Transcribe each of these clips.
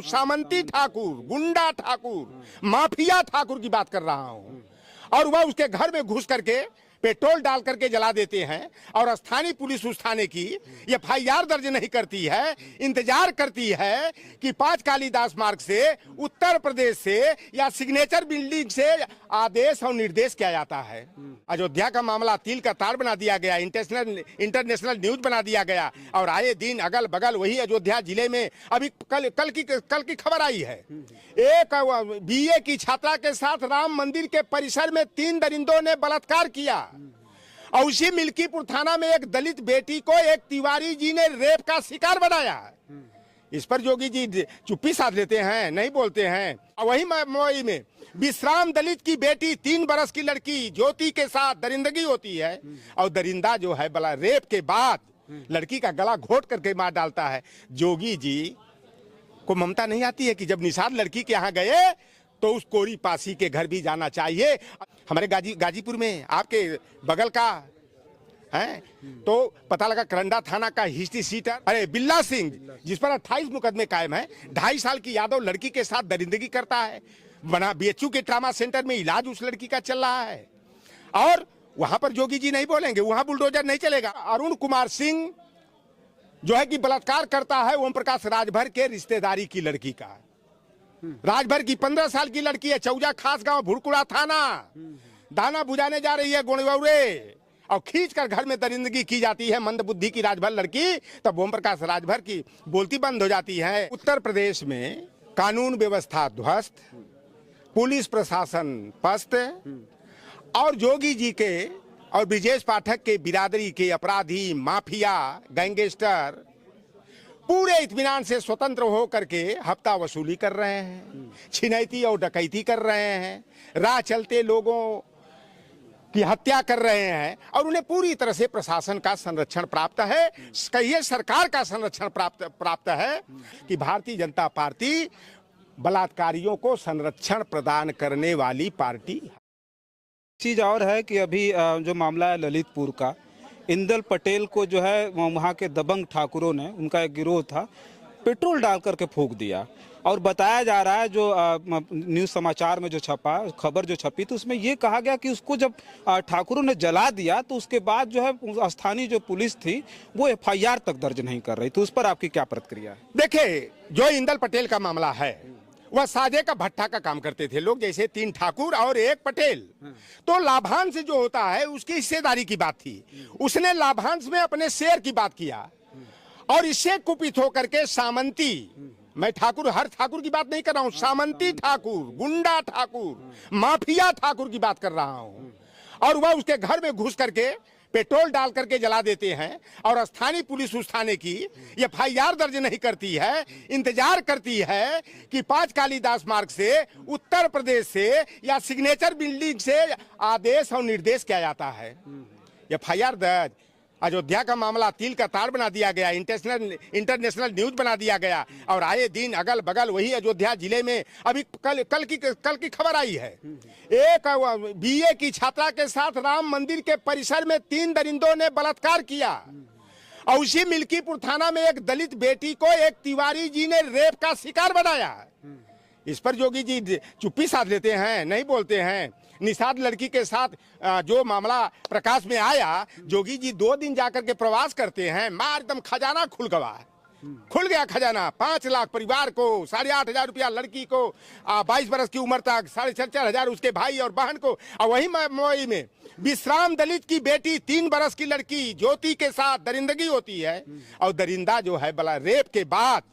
सामंती ठाकुर, गुंडा ठाकुर, माफिया ठाकुर की बात कर रहा हूं। और वह उसके घर में घुस करके पेट्रोल डाल करके जला देते हैं और स्थानीय पुलिस उस थाने की एफआईआर दर्ज नहीं करती है, इंतजार करती है कि 5 कालीदास मार्ग से, उत्तर प्रदेश से या सिग्नेचर बिल्डिंग से आदेश और निर्देश किया जाता है। अयोध्या का मामला तिल का तार बना दिया गया, इंटरनेशनल न्यूज बना दिया गया और आए दिन अगल बगल वही अयोध्या जिले में अभी कल की खबर आई है। एक बीए की छात्रा के साथ राम मंदिर के परिसर में 3 दरिंदों ने बलात्कार किया और उसी मिल्कीपुर थाना में एक दलित बेटी को एक तिवारी जी ने रेप का शिकार बनाया। इस पर योगी जी चुप्पी साध लेते हैं, नहीं बोलते हैं। और वही मुंबई में विश्राम दलित की बेटी 3 बरस की लड़की ज्योति के साथ दरिंदगी होती है और दरिंदा जो है बला रेप के बाद लड़की का गला घोट करके मार डालता है। योगी जी को ममता नहीं आती है कि जब निषाद लड़की के यहाँ गए तो उस कोरी पासी के घर भी जाना चाहिए। हमारे गाजीपुर में आपके बगल का है तो पता लगा करंडा थाना का हिस्ट्री सीटर अरे बिल्ला सिंह, जिस पर 28 मुकदमे कायम है, 2.5 साल की यादव लड़की के साथ दरिंदगी करता है। बना बीएचयू के ट्रामा सेंटर में इलाज उस लड़की का चल रहा है और वहां पर योगी जी नहीं बोलेंगे, वहां बुलडोजर नहीं चलेगा। अरुण कुमार सिंह जो है कि बलात्कार करता है ओम प्रकाश राजभर के रिश्तेदारी की लड़की का। राजभर की 15 साल की लड़की है, चौजा खास गांव भुड़कुड़ा थाना, दाना बुझाने जा रही है गुणवरे और खींच कर घर में दरिंदगी की जाती है मंदबुद्धि की राजभर लड़की। तब ओम प्रकाश राजभर की बोलती बंद हो जाती है। उत्तर प्रदेश में कानून व्यवस्था ध्वस्त, पुलिस प्रशासन पस्त और योगी जी के और ब्रिजेश पाठक के बिरादरी के अपराधी, माफिया, गैंगस्टर पूरे इत्मीनान से स्वतंत्र हो करके हफ्ता वसूली कर रहे हैं, छिनैती और डकैती कर रहे हैं, राह चलते लोगों की हत्या कर रहे हैं और उन्हें पूरी तरह से प्रशासन का संरक्षण प्राप्त है। कहिए सरकार का संरक्षण प्राप्त है कि भारतीय जनता पार्टी बलात्कारियों को संरक्षण प्रदान करने वाली पार्टी। चीज़ और है कि अभी जो मामला है ललितपुर का, इंदल पटेल को जो है वहाँ के दबंग ठाकुरों ने, उनका एक गिरोह था, पेट्रोल डाल करके फूंक दिया और बताया जा रहा है जो न्यूज़ समाचार में जो छपा, खबर जो छपी, तो उसमें ये कहा गया कि उसको जब ठाकुरों ने जला दिया तो उसके बाद जो है स्थानीय जो पुलिस थी वो एफआईआर तक दर्ज नहीं कर रही। तो उस पर आपकी क्या प्रतिक्रिया है? देखिए, जो इंदल पटेल का मामला है वह साजे का भट्टा का काम करते थे लोग, जैसे 3 ठाकुर और 1 पटेल। तो लाभांश जो होता है उसकी हिस्सेदारी की बात थी, उसने लाभांश में अपने शेयर की बात किया और इससे कुपित होकर के सामंती, मैं ठाकुर हर ठाकुर की बात नहीं कर रहा हूं, सामंती ठाकुर, गुंडा ठाकुर, माफिया ठाकुर की बात कर रहा हूं और वह उसके घर में घुस करके पेट्रोल डाल करके जला देते हैं और स्थानीय पुलिस उस थाने की एफआईआर दर्ज नहीं करती है, इंतजार करती है कि 5 कालीदास मार्ग से, उत्तर प्रदेश से या सिग्नेचर बिल्डिंग से आदेश और निर्देश किया जाता है। एफआईआर दर्ज, अयोध्या का मामला तिल का तार बना दिया गया, इंटरनेशनल न्यूज बना दिया गया और आए दिन अगल बगल वही अयोध्या जिले में अभी कल की खबर आई है। एक बीए की छात्रा के साथ राम मंदिर के परिसर में 3 दरिंदों ने बलात्कार किया और उसी मिल्कीपुर थाना में एक दलित बेटी को एक तिवारी जी ने रेप का शिकार बनाया। इस पर योगी जी चुप्पी साध लेते हैं, नहीं बोलते हैं। निषाद लड़की के साथ जो मामला प्रकाश में आया, योगी जी 2 दिन जाकर के प्रवास करते हैं, मार एकदम खजाना खुल गया खजाना। 5 लाख परिवार को, 8,500 रुपया लड़की को, 22 बरस की उम्र तक 4,500 उसके भाई और बहन को। और वही मुंबई में विश्राम दलित की बेटी 3 बरस की लड़की ज्योति के साथ दरिंदगी होती है और दरिंदा जो है बला रेप के बाद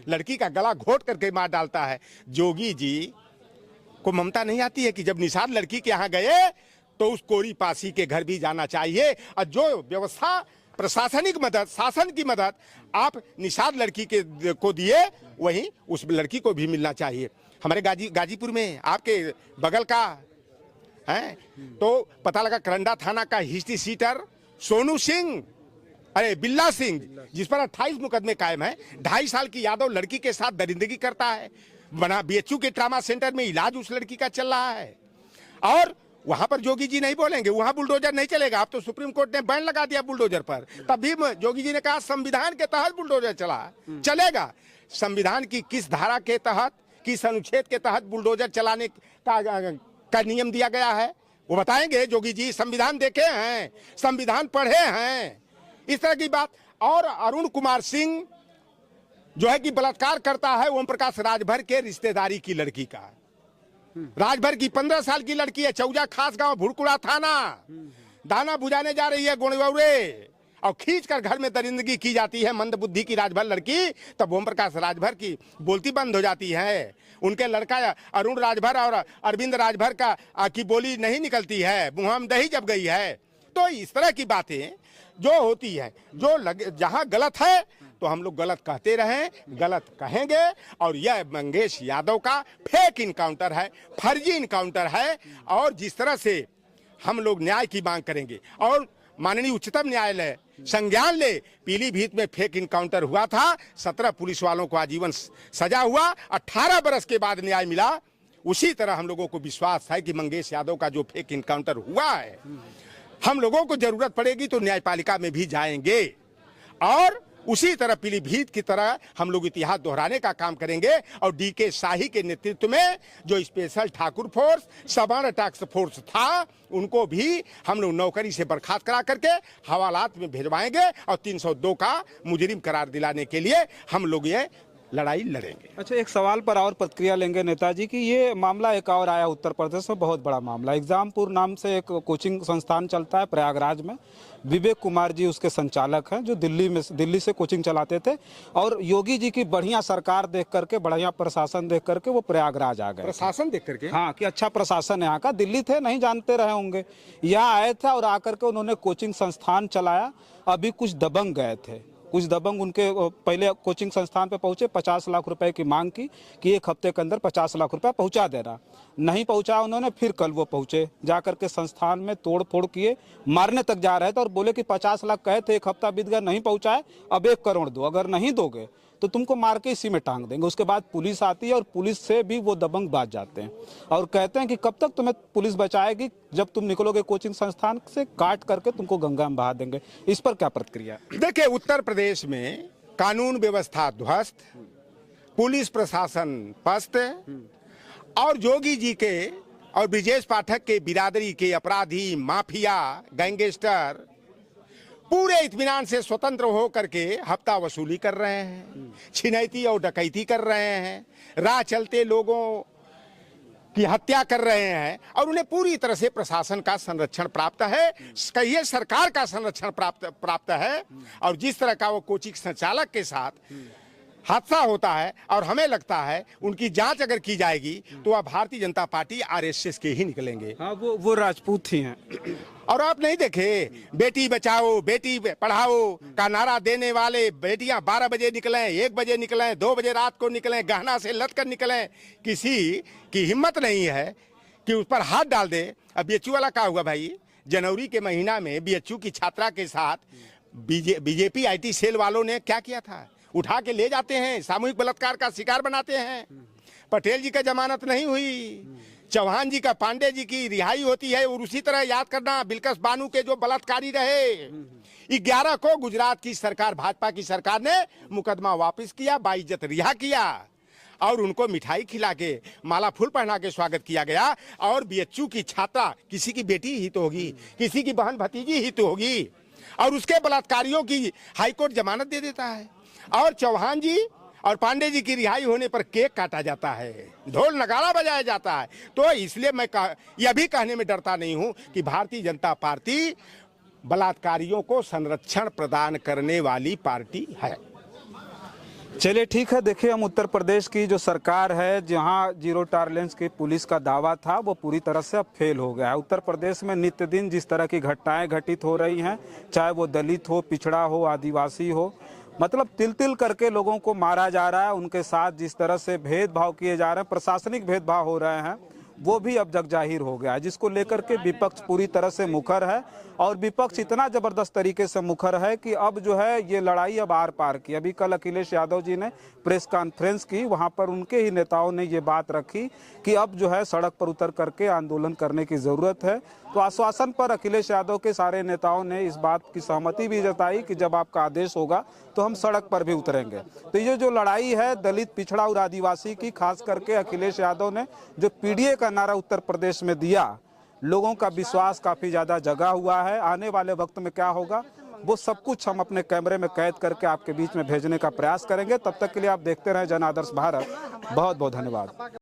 लड़की का गला घोट करके मार डालता है। योगी जी को ममता नहीं आती है कि जब निषाद लड़की के यहाँ गए तो उस कोरी पासी के घर भी जाना चाहिए और जो व्यवस्था प्रशासनिक मदद, शासन की मदद आप निषाद लड़की को दिए वहीं उस लड़की को भी मिलना चाहिए। हमारे गाजीपुर में आपके बगल का है तो पता लगा करंडा थाना का हिस्ट्री सीटर सोनू सिंह अरे बिल्ला सिंह, जिस पर 28 मुकदमे कायम है, 2.5 साल की यादव लड़की के साथ दरिंदगी करता है। बना बीएचयू के ट्रामा सेंटर में इलाज उस लड़की का चल रहा है और वहां पर योगी जी नहीं बोलेंगे, वहां बुलडोजर नहीं चलेगा। अब तो सुप्रीम कोर्ट ने बैन लगा दिया बुलडोजर पर, तब भी योगी जी ने कहा संविधान के तहत बुलडोजर चलेगा। संविधान की किस धारा के तहत, किस अनुच्छेद के तहत बुलडोजर चलाने का नियम दिया गया है, वो बताएंगे जोगी जी। संविधान देखे हैं, संविधान पढ़े हैं, इस तरह की बात। और अरुण कुमार सिंह जो है कि बलात्कार करता है ओम प्रकाश राजभर के रिश्तेदारी की लड़की का। राजभर की 15 साल की लड़की है, चौजा खास गांव भुड़कुड़ा थाना। दाना बुझाने जा रही है गोड़े और खींच कर घर में दरिंदगी की जाती है मंदबुद्धि की राजभर लड़की। तब ओम प्रकाश राजभर की बोलती बंद हो जाती है। उनके लड़का अरुण राजभर और अरविंद राजभर की बोली नहीं निकलती है, मुंह में दही जब गई है। तो इस तरह की बातें जो होती है, जहां गलत है तो हम लोग गलत कहते रहें, गलत कहेंगे। और यह मंगेश यादव का फेक इनकाउंटर है, फर्जी इनकाउंटर है। और जिस तरह से हम लोग न्याय की मांग करेंगे और माननीय उच्चतम न्यायालय संज्ञान ले, पीलीभीत में फेक इनकाउंटर हुआ था, 17 पुलिस वालों को आजीवन सजा हुआ, 18 बरस के बाद न्याय मिला। उसी तरह हम लोगों को विश्वास है कि मंगेश यादव का जो फेक इनकाउंटर हुआ है, हम लोगों को जरूरत पड़ेगी तो न्यायपालिका में भी जाएंगे और उसी तरह पीलीभीत की तरह हम लोग इतिहास दोहराने का काम करेंगे। और डीके शाही के नेतृत्व में जो स्पेशल ठाकुर फोर्स, सवर्ण टास्क फोर्स था, उनको भी हम लोग नौकरी से बर्खास्त करा करके हवालात में भिजवाएंगे और 302 का मुजरिम करार दिलाने के लिए हम लोग ये लड़ाई लड़ेंगे। अच्छा, एक सवाल पर और प्रतिक्रिया लेंगे नेताजी की। ये मामला एक और आया उत्तर प्रदेश में, बहुत बड़ा मामला। एग्जामपुर नाम से एक कोचिंग संस्थान चलता है प्रयागराज में। विवेक कुमार जी उसके संचालक हैं, जो दिल्ली से कोचिंग चलाते थे। और योगी जी की बढ़िया सरकार देख करके, बढ़िया प्रशासन देख करके वो प्रयागराज आ गए। प्रशासन देख करके? हाँ, कि अच्छा प्रशासन है यहाँ का। दिल्ली थे, नहीं जानते रहे होंगे, यहाँ आए थे और आकर के उन्होंने कोचिंग संस्थान चलाया। अभी कुछ दबंग गए थे, कुछ दबंग उनके पहले कोचिंग संस्थान पे पहुंचे, 50 लाख रुपए की मांग की कि एक हफ्ते के अंदर 50 लाख रुपए पहुंचा देना। नहीं पहुंचा उन्होंने, फिर कल वो पहुंचे, जाकर के संस्थान में तोड़ फोड़ किए, मारने तक जा रहे थे और बोले कि 50 लाख कहे थे, एक हफ्ता बीत गया, नहीं पहुंचाए, अब 1 करोड़ दो, अगर नहीं दोगे तो तुमको मार के इसी में टांग देंगे। उसके बाद पुलिस आती है और पुलिस से भी वो दबंग बाज जाते हैं और कहते हैं कि कब तक तुम्हें पुलिस बचाएगी, जब तुम निकलोगे कोचिंग संस्थान से, काट करके तुमको गंगा में बहा देंगे। इस पर क्या प्रतिक्रिया? देखिए, उत्तर प्रदेश में कानून व्यवस्था ध्वस्त, पुलिस प्रशासन पस्त और योगी जी के और ब्रिजेश पाठक के बिरादरी के अपराधी, माफिया, गैंगस्टर पूरे इत्मीनान से स्वतंत्र हो करके हफ्ता वसूली कर रहे हैं, छिनैती और डकैती कर रहे हैं, राह चलते लोगों की हत्या कर रहे हैं और उन्हें पूरी तरह से प्रशासन का संरक्षण प्राप्त है, कहिए सरकार का संरक्षण प्राप्त है। और जिस तरह का वो कोचिंग संचालक के साथ हादसा होता है और हमें लगता है उनकी जांच अगर की जाएगी तो वह भारतीय जनता पार्टी आरएसएस के ही निकलेंगे। हाँ, वो राजपूत ही हैं। और आप नहीं देखे, बेटी बचाओ बेटी पढ़ाओ का नारा देने वाले बेटियां 12 बजे निकलें, 1 बजे निकलें, 2 बजे रात को निकलें, गहना से लट कर निकलें, किसी की हिम्मत नहीं है कि उस पर हाथ डाल दे। अब बीएचयू वाला क्या हुआ भाई, जनवरी के महीना में बीएचयू की छात्रा के साथ बीजेपी आईटी सेल वालों ने क्या किया था, उठा के ले जाते हैं, सामूहिक बलात्कार का शिकार बनाते हैं। पटेल जी का जमानत नहीं हुई, चौहान जी का, पांडे जी की रिहाई होती है। और उसी तरह याद करना बिल्किस बानो के जो बलात्कारी रहे, 11 को गुजरात की सरकार, भाजपा की सरकार ने मुकदमा वापस किया, बाइज्जत रिहा किया और उनको मिठाई खिला के, माला फूल पहना के स्वागत किया गया। और बीएचयू की छात्रा किसी की बेटी ही तो होगी, किसी की बहन भतीजी ही तो होगी, और उसके बलात्कारियों की हाईकोर्ट जमानत दे देता है। और चौहान जी और पांडे जी की रिहाई होने पर केक काटा जाता है, ढोल नगाड़ा बजाया जाता है। तो इसलिए मैं यह भी कहने में डरता नहीं हूं कि भारतीय जनता पार्टी बलात्कारियों को संरक्षण प्रदान करने वाली पार्टी है। चलिए ठीक है, देखिए हम उत्तर प्रदेश की जो सरकार है, जहां जीरो टॉलरेंस की पुलिस का दावा था, वो पूरी तरह से अब फेल हो गया है। उत्तर प्रदेश में नित्य दिन जिस तरह की घटनाएं घटित हो रही हैं, चाहे वो दलित हो, पिछड़ा हो, आदिवासी हो, मतलब तिल तिल करके लोगों को मारा जा रहा है। उनके साथ जिस तरह से भेदभाव किए जा रहे हैं, प्रशासनिक भेदभाव हो रहे हैं, वो भी अब जग जाहिर हो गया है, जिसको लेकर के विपक्ष पूरी तरह से मुखर है। और विपक्ष इतना जबरदस्त तरीके से मुखर है कि अब जो है ये लड़ाई अब आर पार की। अभी कल अखिलेश यादव जी ने प्रेस कॉन्फ्रेंस की, वहां पर उनके ही नेताओं ने ये बात रखी कि अब जो है सड़क पर उतर करके आंदोलन करने की जरूरत है। तो आश्वासन पर अखिलेश यादव के सारे नेताओं ने इस बात की सहमति भी जताई कि जब आपका आदेश होगा तो हम सड़क पर भी उतरेंगे। तो ये जो लड़ाई है दलित, पिछड़ा और आदिवासी की, खास करके अखिलेश यादव ने जो पीडीए का नारा उत्तर प्रदेश में दिया, लोगों का विश्वास काफी ज्यादा जगा हुआ है। आने वाले वक्त में क्या होगा वो सब कुछ हम अपने कैमरे में कैद करके आपके बीच में भेजने का प्रयास करेंगे। तब तक के लिए आप देखते रहें जन आदर्श भारत। बहुत बहुत धन्यवाद।